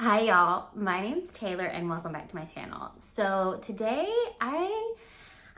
Hi y'all, my name's Taylor and welcome back to my channel. So today I'm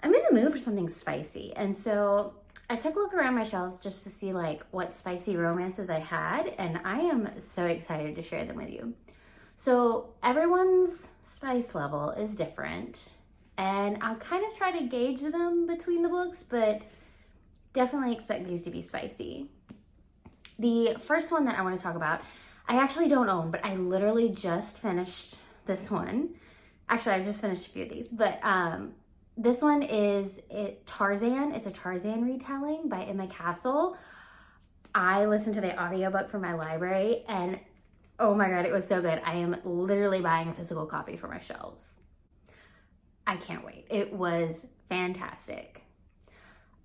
in the mood for something spicy, and so I took a look around my shelves just to see like what spicy romances I had, and I am so excited to share them with you. So everyone's spice level is different, and I'll kind of try to gauge them between the books, but definitely expect these to be spicy. The first one that I want to talk about, I actually don't own, but I literally just finished this one. Actually, I just finished a few of these, but this one is Tarzan. It's a Tarzan retelling by Emma Castle. I listened to the audiobook from my library, and oh my God, it was so good. I am literally buying a physical copy for my shelves. I can't wait. It was fantastic.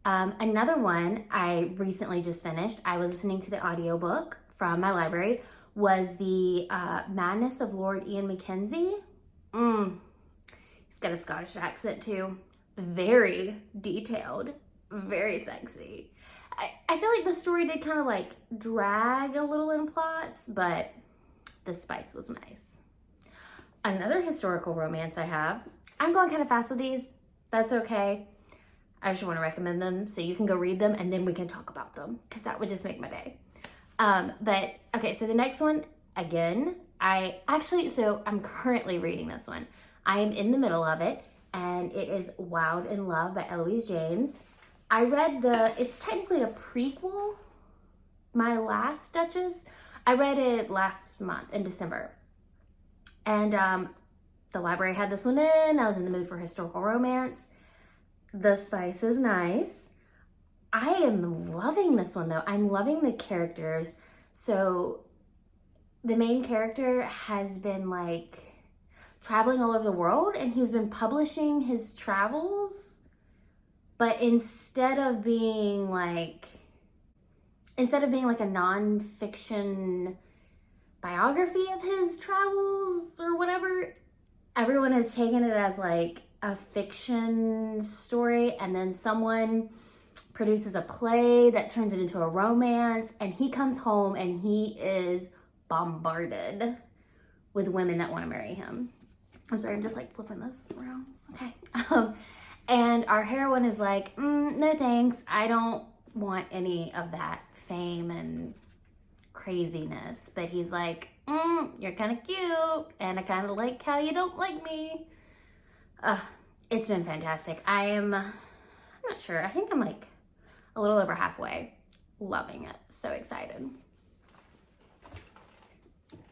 Another one I recently just finished, I was listening to the audiobook from my library, was the Madness of Lord Ian Mackenzie. He's got a Scottish accent too. Very detailed, very sexy. I feel like the story did kind of like drag a little in plots, but the spice was nice. Another historical romance I have, I'm going kind of fast with these. That's okay. I just want to recommend them so you can go read them and then we can talk about them because that would just make my day. But okay, so the next one, again, I'm currently reading this one. I am in the middle of it, and it is Wild in Love by Eloise James. It's technically a prequel, My Last Duchess. I read it last month in December. And the library had this one in. I was in the mood for historical romance. The spice is nice. I am loving this one though. I'm loving the characters. So the main character has been like traveling all over the world, and he's been publishing his travels, but instead of being like a nonfiction biography of his travels or whatever, everyone has taken it as like a fiction story, and then someone produces a play that turns it into a romance, and he comes home and he is bombarded with women that want to marry him. I'm sorry, I'm just like flipping this around. Okay. And our heroine is like, no thanks. I don't want any of that fame and craziness. But he's like, you're kind of cute, and I kind of like how you don't like me. It's been fantastic. I'm not sure. I think I'm like a little over halfway. Loving it. So excited.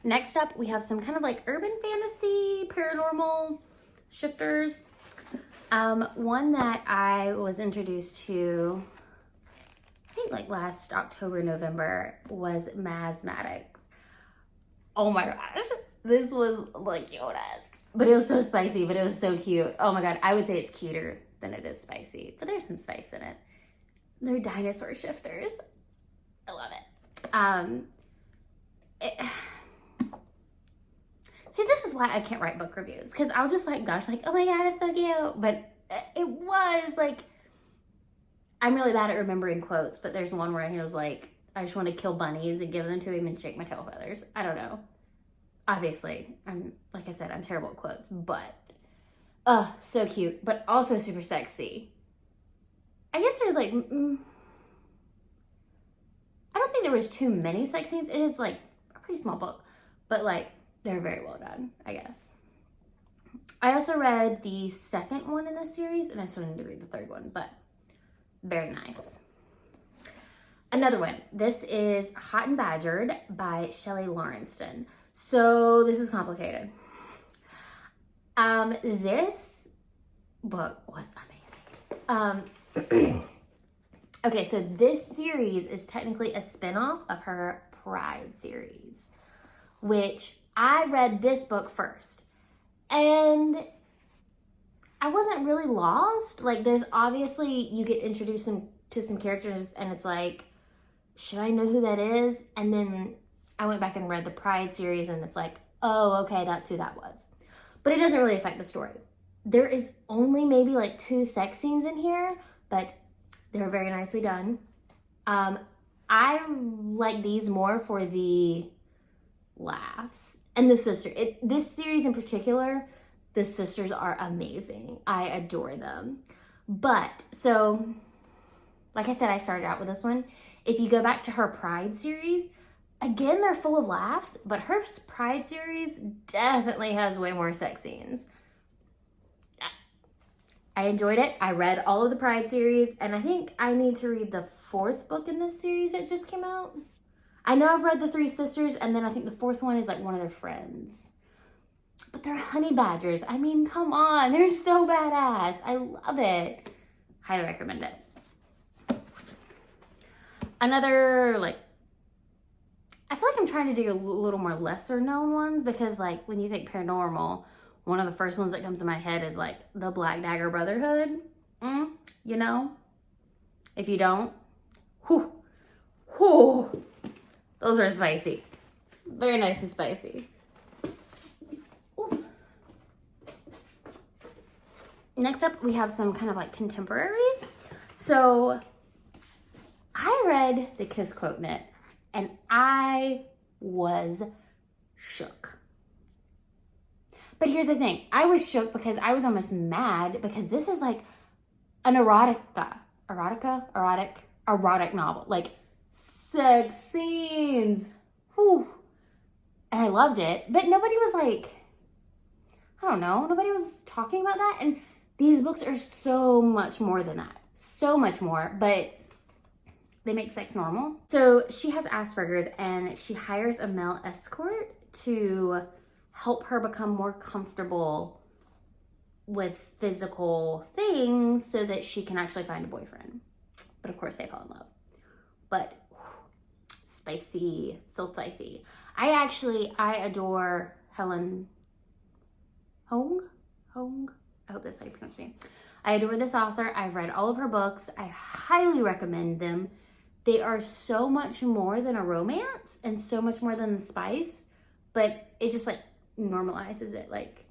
Next up, we have some kind of like urban fantasy, paranormal shifters. One that I was introduced to, I think like last October, November, was Masmatics. Oh my gosh. This was like cute-esque. But it was so spicy, but it was so cute. Oh my God. I would say it's cuter than it is spicy, but there's some spice in it. They're dinosaur shifters. I love it. See, this is why I can't write book reviews, because I'll just like gush like, oh my God, it's so cute. But it was like, I'm really bad at remembering quotes, but there's one where he was like, I just want to kill bunnies and give them to him and shake my tail feathers. I don't know. Obviously, like I said, I'm terrible at quotes, but so cute, but also super sexy. I guess there's like, I don't think there was too many sex scenes. It is like a pretty small book, but like they're very well done, I guess. I also read the second one in this series, and I still need to read the third one, but very nice. Another one, this is Hot and Badgered by Shelley Lawrenston. So this is complicated. This book was amazing. Okay, so this series is technically a spinoff of her Pride series, which I read this book first. And I wasn't really lost. Like, there's obviously, you get introduced to some characters, and it's like, should I know who that is? And then I went back and read the Pride series, and it's like, oh, okay, that's who that was. But it doesn't really affect the story. There is only maybe like 2 sex scenes in here, but they're very nicely done. I like these more for the laughs. And this series in particular, the sisters are amazing. I adore them. But, so, like I said, I started out with this one. If you go back to her Pride series, again, they're full of laughs, but her Pride series definitely has way more sex scenes. I enjoyed it. I read all of the Pride series, and I think I need to read the 4th book in this series that just came out. I know I've read the 3 sisters, and then I think the 4th one is like one of their friends. But they're honey badgers. I mean, come on. They're so badass. I love it. Highly recommend it. Another, like, I feel like I'm trying to do a little more lesser known ones because, like, when you think paranormal, one of the first ones that comes to my head is like the Black Dagger Brotherhood. You know? If you don't, those are spicy. Very nice and spicy. Ooh. Next up, we have some kind of like contemporaries. So I read the Kiss Quote Knit and I was shook. But here's the thing. I was shook because I was almost mad because this is like an erotic novel. Like sex scenes. Whew. And I loved it. But nobody was like, I don't know. Nobody was talking about that. And these books are so much more than that. So much more. But they make sex normal. So she has Asperger's and she hires a male escort to help her become more comfortable with physical things so that she can actually find a boyfriend. But of course they fall in love. But spicy, so spicy. I adore Helen Hong. I hope that's how you pronounce her name. I adore this author. I've read all of her books. I highly recommend them. They are so much more than a romance and so much more than the spice, but it just like normalizes it. Like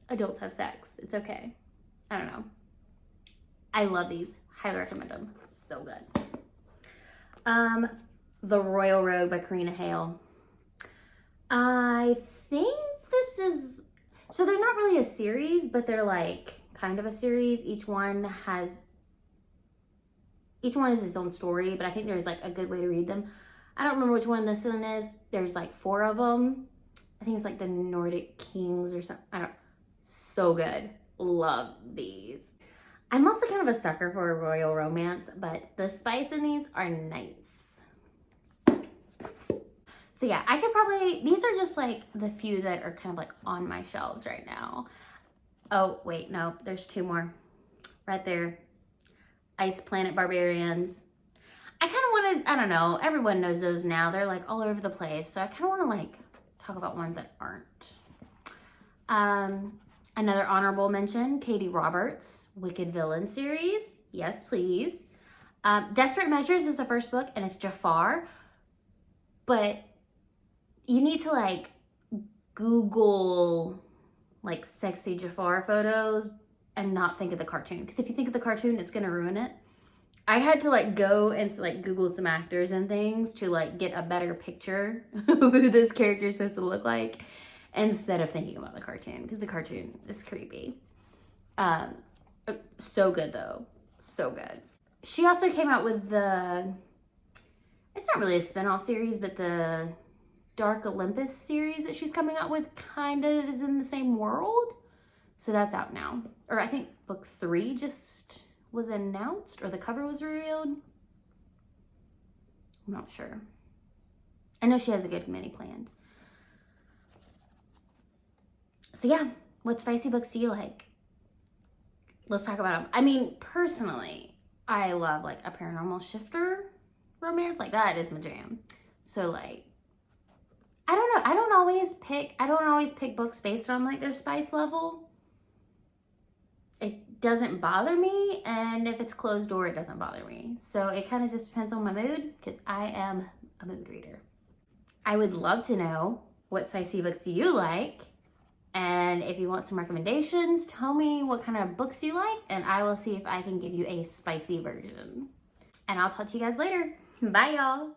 adults have sex. It's okay. I don't know. I love these. Highly recommend them. So good. The Royal Rogue by Karina Hale. I think this is, so they're not really a series, but they're like kind of a series. Each one is its own story, but I think there's like a good way to read them. I don't remember which one this one is. There's like 4 of them. I think it's like the Nordic Kings or something. I don't know. So good. Love these. I'm also kind of a sucker for a royal romance, but the spice in these are nice. So yeah, I could probably, these are just like the few that are kind of like on my shelves right now. Oh, wait, no, there's 2 more right there. Ice Planet Barbarians. I kind of wanted, I don't know, everyone knows those now. They're like all over the place. So I kind of want to like talk about ones that aren't. Another honorable mention, Katie Roberts, Wicked Villain series. Yes, please. Desperate Measures is the first book and it's Jafar. But you need to like Google like sexy Jafar photos and not think of the cartoon. Because if you think of the cartoon, it's going to ruin it. I had to like go and like Google some actors and things to like get a better picture of who this character is supposed to look like instead of thinking about the cartoon, because the cartoon is creepy. So good though. So good. She also came out with it's not really a spinoff series, but the Dark Olympus series that she's coming out with kind of is in the same world. So that's out now. Or I think book 3 just was announced or the cover was revealed. I'm not sure. I know she has a good mini planned. So yeah, what spicy books do you like? Let's talk about them. I mean, personally, I love like a paranormal shifter romance. Like that is my jam. So like, I don't know. I don't always pick books based on like their spice level. It doesn't bother me, and if it's closed door, it doesn't bother me. So it kind of just depends on my mood, because I am a mood reader. I would love to know what spicy books do you like, and if you want some recommendations, tell me what kind of books you like, and I will see if I can give you a spicy version. And I'll talk to you guys later. Bye, y'all.